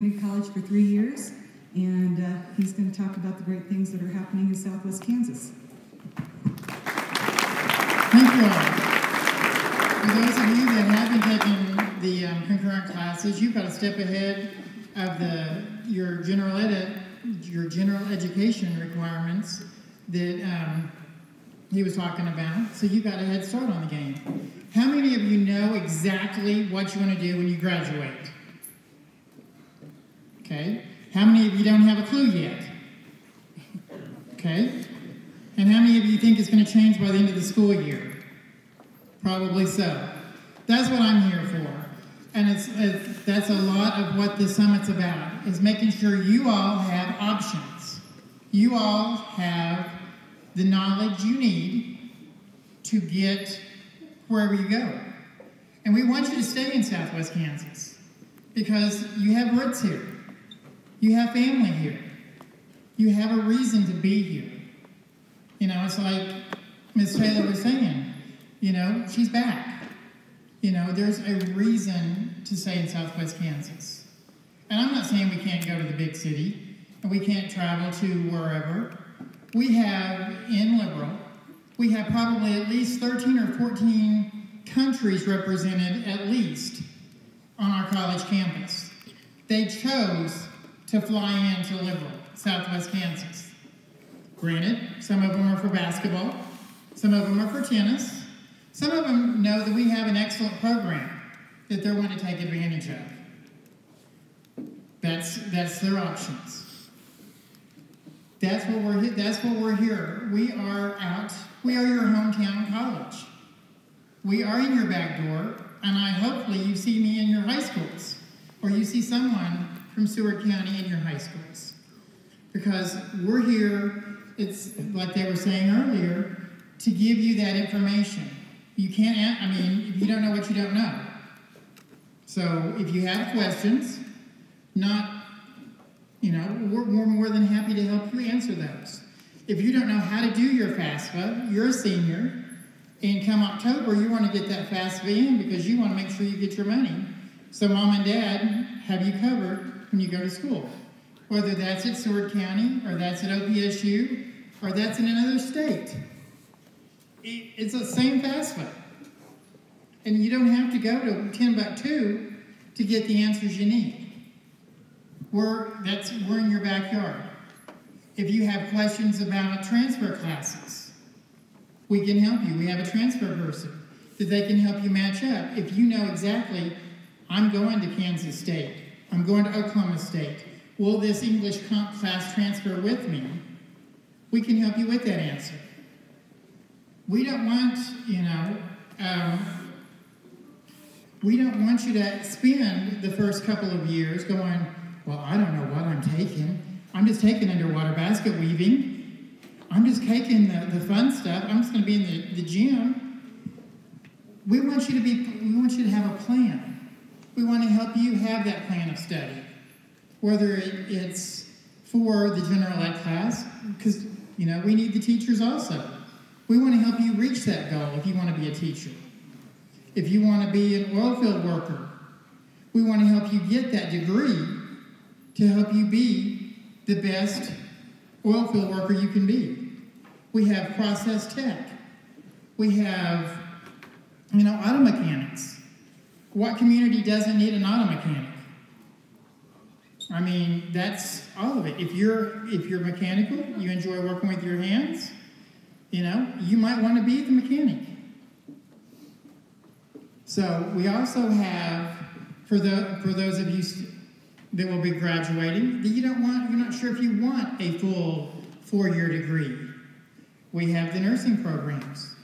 in college for 3 years, and he's going to talk about the great things that are happening in Southwest Kansas. Thank you all. For those of you that haven't taken the concurrent classes, you've got a step ahead of your general education requirements that he was talking about. So you got a head start on the game. How many of you know exactly what you want to do when you graduate? Okay. How many of you don't have a clue yet? Okay. And how many of you think it's going to change by the end of the school year? Probably so. That's what I'm here for. And that's a lot of what this summit's about, is making sure you all have options. You all have the knowledge you need to get wherever you go. And we want you to stay in Southwest Kansas because you have roots here. You have family here. You have a reason to be here. You know, it's like Ms. Taylor was saying, you know, she's back. You know, there's a reason to stay in Southwest Kansas. And I'm not saying we can't go to the big city and we can't travel to wherever. We have, in Liberal, we have probably at least 13 or 14 countries represented at least on our college campus. They chose to fly into Liberal, Southwest Kansas. Granted, some of them are for basketball, some of them are for tennis, some of them know that we have an excellent program that they're going to take advantage of. That's their options. That's what we're here. We are your hometown college. We are in your back door, and hopefully you see me in your high schools, or you see someone from Seward County in your high schools. Because we're here, it's like they were saying earlier, to give you that information. You can't, if you don't know what you don't know. So if you have questions, we're more than happy to help you answer those. If you don't know how to do your FAFSA, you're a senior, and come October, you want to get that FAFSA in because you want to make sure you get your money. So mom and dad have you covered when you go to school. Whether that's at Seward County, or that's at OPSU, or that's in another state. It's the same FAFSA. And you don't have to go to Timbuktu to get the answers you need. We're in your backyard. If you have questions about transfer classes, we can help you. We have a transfer person that they can help you match up. If you know exactly, I'm going to Kansas State, I'm going to Oklahoma State, will this English class transfer with me? We can help you with that answer. We don't want, we don't want you to spend the first couple of years going, well, I don't know what I'm taking. I'm just taking underwater basket weaving. I'm just taking the fun stuff. I'm just going to be in the gym. We want you to have a plan. We want to help you have that plan of study. Whether it's for the general ed class, because, we need the teachers also. We want to help you reach that goal if you want to be a teacher. If you want to be an oil field worker, we want to help you get that degree to help you be the best oil field worker you can be. We have process tech. We have, auto mechanics. What community doesn't need an auto mechanic? That's all of it. If you're mechanical, you enjoy working with your hands, you might want to be the mechanic. So we also have, for those of you that will be graduating, that you're not sure if you want a full 4-year degree. We have the nursing programs.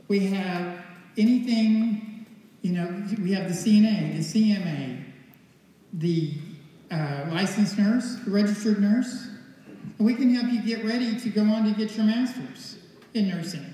We have anything, we have the CNA, the CMA, the licensed nurse, the registered nurse. And we can help you get ready to go on to get your master's in nursing.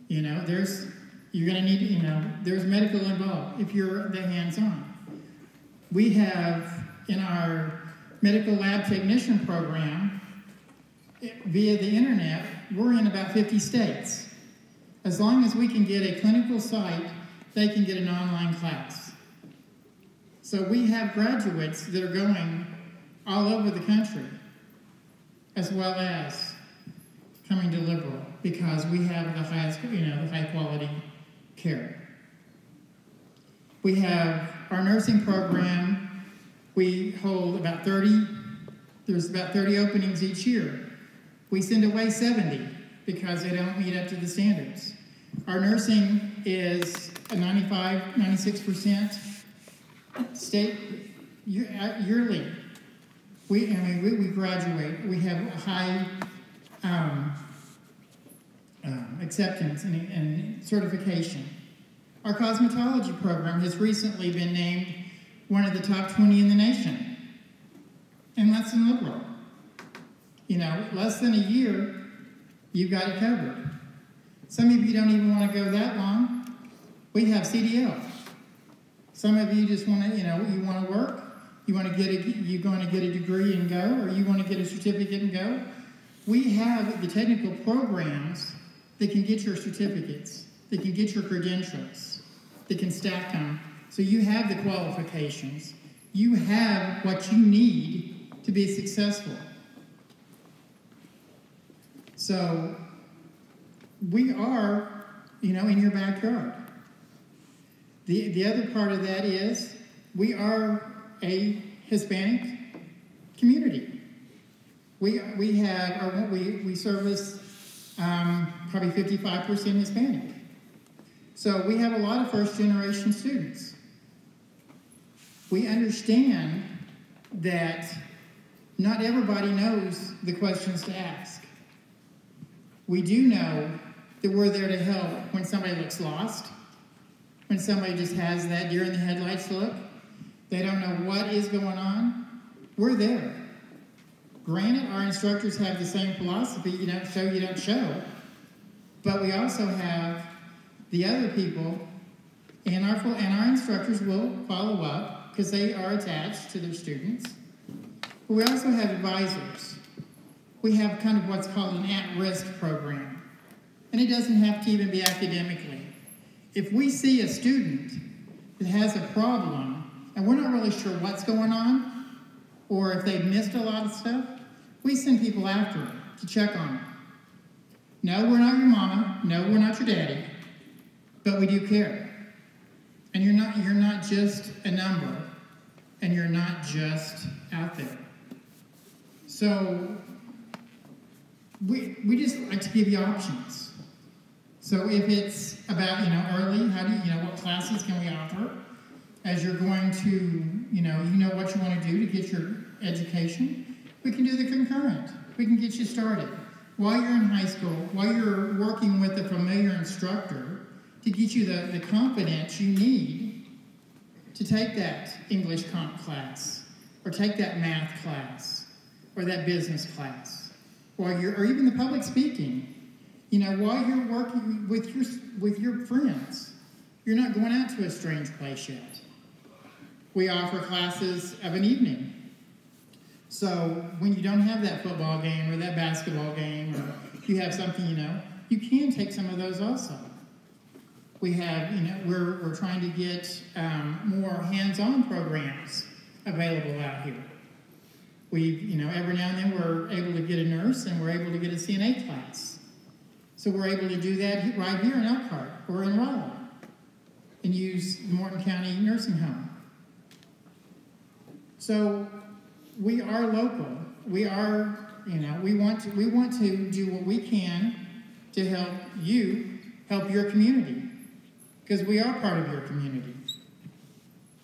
You're going to need, there's medical involved if you're the hands-on. We have, in our medical lab technician program, via the internet, we're in about 50 states. As long as we can get a clinical site, they can get an online class. So we have graduates that are going all over the country, as well as coming to liberal, because we have the highest, the high quality care. We have our nursing program. We hold about 30, there's about 30 openings each year. We send away 70 because they don't meet up to the standards. Our nursing is a 96% state yearly. We graduate. We have a high acceptance and certification. Our cosmetology program has recently been named one of the top 20 in the nation. And less than liberal. Less than a year, you've got it covered. Some of you don't even want to go that long. We have CDL. Some of you just want to, you want to work. You're going to get a degree and go, or you want to get a certificate and go. We have the technical programs that can get your certificates, that can get your credentials, that can stack them. So you have the qualifications. You have what you need to be successful. So we are, in your backyard. The other part of that is we are a Hispanic community. We service probably 55% Hispanic. So we have a lot of first-generation students. We understand that not everybody knows the questions to ask. We do know that we're there to help when somebody looks lost, when somebody just has that deer in the headlights look, they don't know what is going on. We're there. Granted, our instructors have the same philosophy, you don't show, you don't show, but we also have the other people, and our instructors will follow up because they are attached to their students. But we also have advisors. We have kind of what's called an at-risk program. And it doesn't have to even be academically. If we see a student that has a problem, and we're not really sure what's going on, or if they've missed a lot of stuff, we send people after them to check on them. No, we're not your mama. No, we're not your daddy. But we do care. And you're not just a number, and you're not just out there. So we just like to give you options. So if it's about, early, how do what classes can we offer? As you're going to, you know what you want to do to get your education, we can do the concurrent. We can get you started. While you're in high school, while you're working with a familiar instructor to get you the confidence you need to take that English comp class, or take that math class, or that business class, or even the public speaking. While you're working with your friends, you're not going out to a strange place yet. We offer classes of an evening. So when you don't have that football game or that basketball game, or you have something, you can take some of those also. We have, we're trying to get more hands-on programs available out here. Every now and then we're able to get a nurse and we're able to get a CNA class. So we're able to do that right here in Elkhart or in Raleigh and use the Morton County Nursing Home. So we are local. We are, we want to do what we can to help you help your community, because we are part of your community.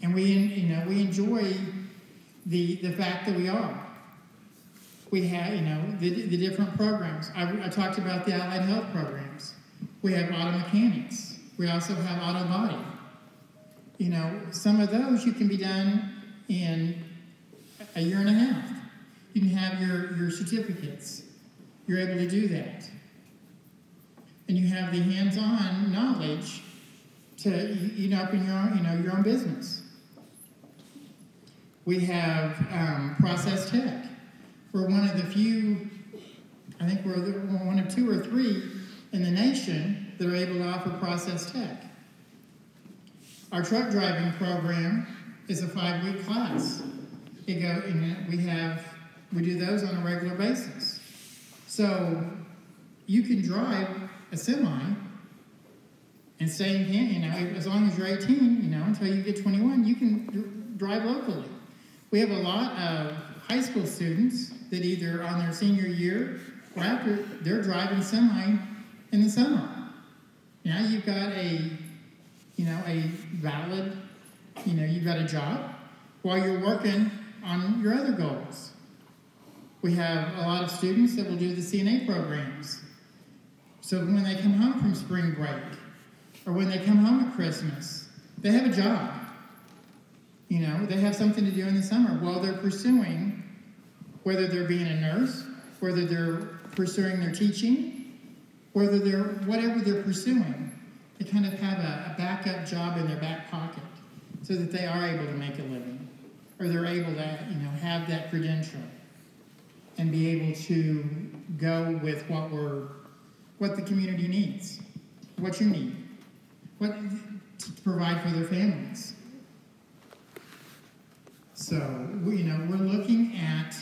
And we enjoy the fact that we are. We have, the different programs. I talked about the allied health programs. We have auto mechanics. We also have auto body. Some of those you can be done in a year and a half. You can have your certificates. You're able to do that. And you have the hands-on knowledge to open your own business. We have process tech. We're one of the few, I think we're one of 2 or 3 in the nation that are able to offer process tech. Our truck driving program is a 5-week class. We do those on a regular basis. So you can drive a semi and stay in Canton, as long as you're 18, until you get 21, you can drive locally. We have a lot of high school students that either on their senior year or after, they're driving semi in the summer. Now you've got a valid, you've got a job while you're working on your other goals. We have a lot of students that will do the CNA programs. So when they come home from spring break, or when they come home at Christmas, they have a job. They have something to do in the summer while they're pursuing, whether they're being a nurse, whether they're pursuing their teaching, whether whatever they're pursuing, they kind of have a backup job in their back pocket so that they are able to make a living, or they're able to, have that credential and be able to go with what the community needs, what you need, what to provide for their families. So, we're looking at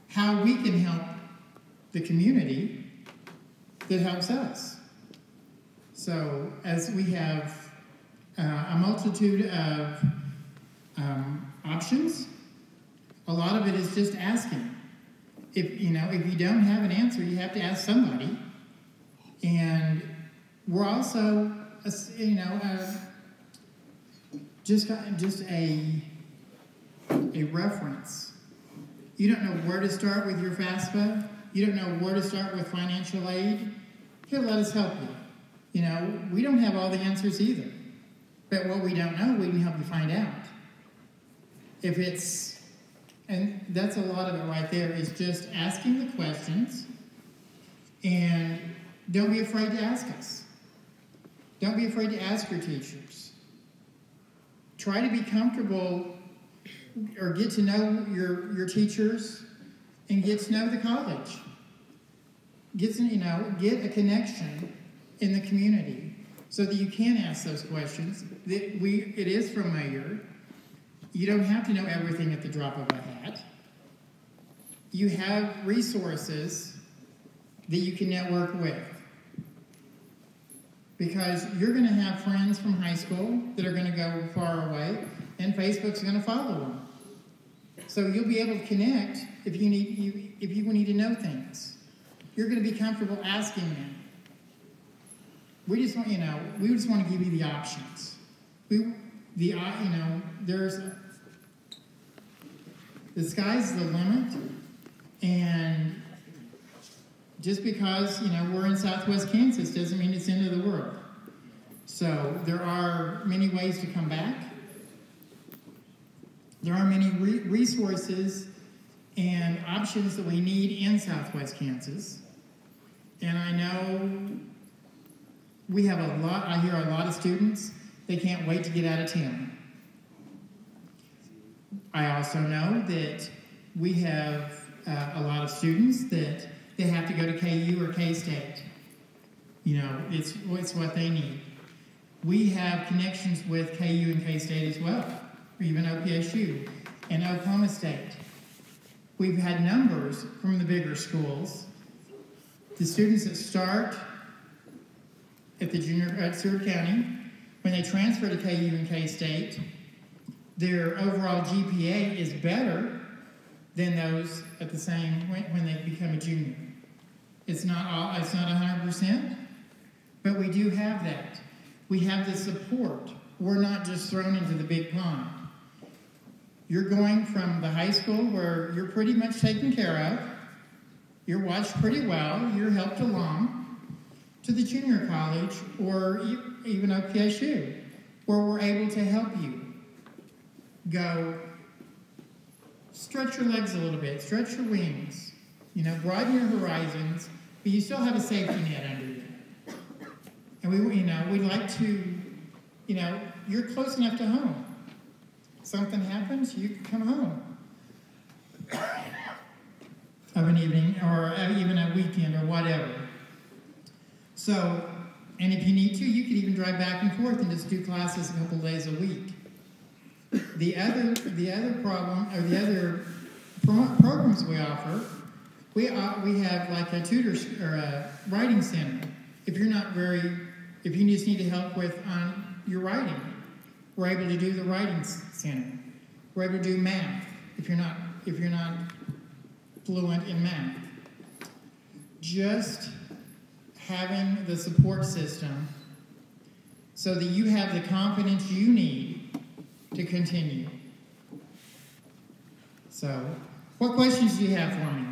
how we can help the community that helps us. So, as we have a multitude of options, a lot of it is just asking. If you don't have an answer, you have to ask somebody. And we're also, just a reference. You don't know where to start with your FAFSA. You don't know where to start with financial aid. Here, let us help you. We don't have all the answers either. But what we don't know, we can help you find out. And that's a lot of it right there, is just asking the questions, and don't be afraid to ask us. Don't be afraid to ask your teachers. Try to be comfortable or get to know your teachers and get to know the college. Get a connection in the community so that you can ask those questions. It is familiar. You don't have to know everything at the drop of a hat. You have resources that you can network with. Because you're going to have friends from high school that are going to go far away, and Facebook's going to follow them. So you'll be able to connect if you need to know things. You're going to be comfortable asking them. We just want to give you the options. The sky's the limit, and just because, we're in Southwest Kansas doesn't mean it's the end of the world. So there are many ways to come back. There are many resources and options that we need in Southwest Kansas. And I know I hear a lot of students, they can't wait to get out of town. I also know that we have a lot of students that they have to go to KU or K-State. It's what they need. We have connections with KU and K-State as well, or even OPSU and Oklahoma State. We've had numbers from the bigger schools. The students that start at Seward County, when they transfer to KU and K-State, their overall GPA is better than those at the same when they become a junior. It's not 100%, but we do have that. We have the support. We're not just thrown into the big pond. You're going from the high school where you're pretty much taken care of, you're watched pretty well, you're helped along, to the junior college or even OPSU, where we're able to help you go stretch your legs a little bit, stretch your wings, broaden your horizons, but you still have a safety net under you. And we'd like to, you're close enough to home. Something happens, you can come home of an evening or even a weekend or whatever. So, and if you need to, you could even drive back and forth and just do classes a couple days a week. The other problem, or the other programs we offer, we have like a tutor or a writing center. If you just need help with your writing, we're able to do the writing center. We're able to do math if you're not fluent in math. Just having the support system so that you have the confidence you need to continue. So, what questions do you have for me?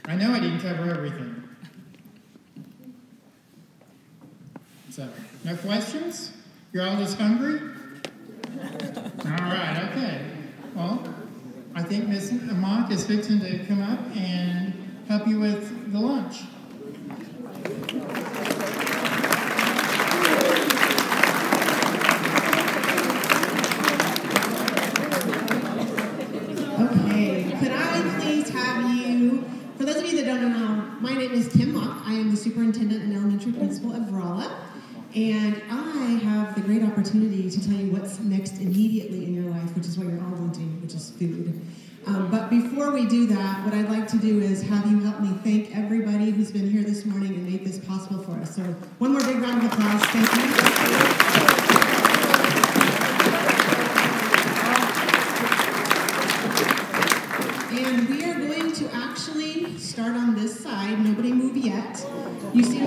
I know I didn't cover everything. So, no questions? You're all just hungry? All right, okay. Well, I think Ms. Mock is fixing to come up and help you with the lunch. Okay, could I please have you, for those of you that don't know, my name is Kim Mock. I am the superintendent and elementary principal of Rolla, and I have the great opportunity to tell you what's next immediately in your life, which is what you're all wanting, which is food. But before we do that, what I'd like to do is have you help me thank everybody who's been here this morning and made this possible for us. So one more big round of applause. Thank you.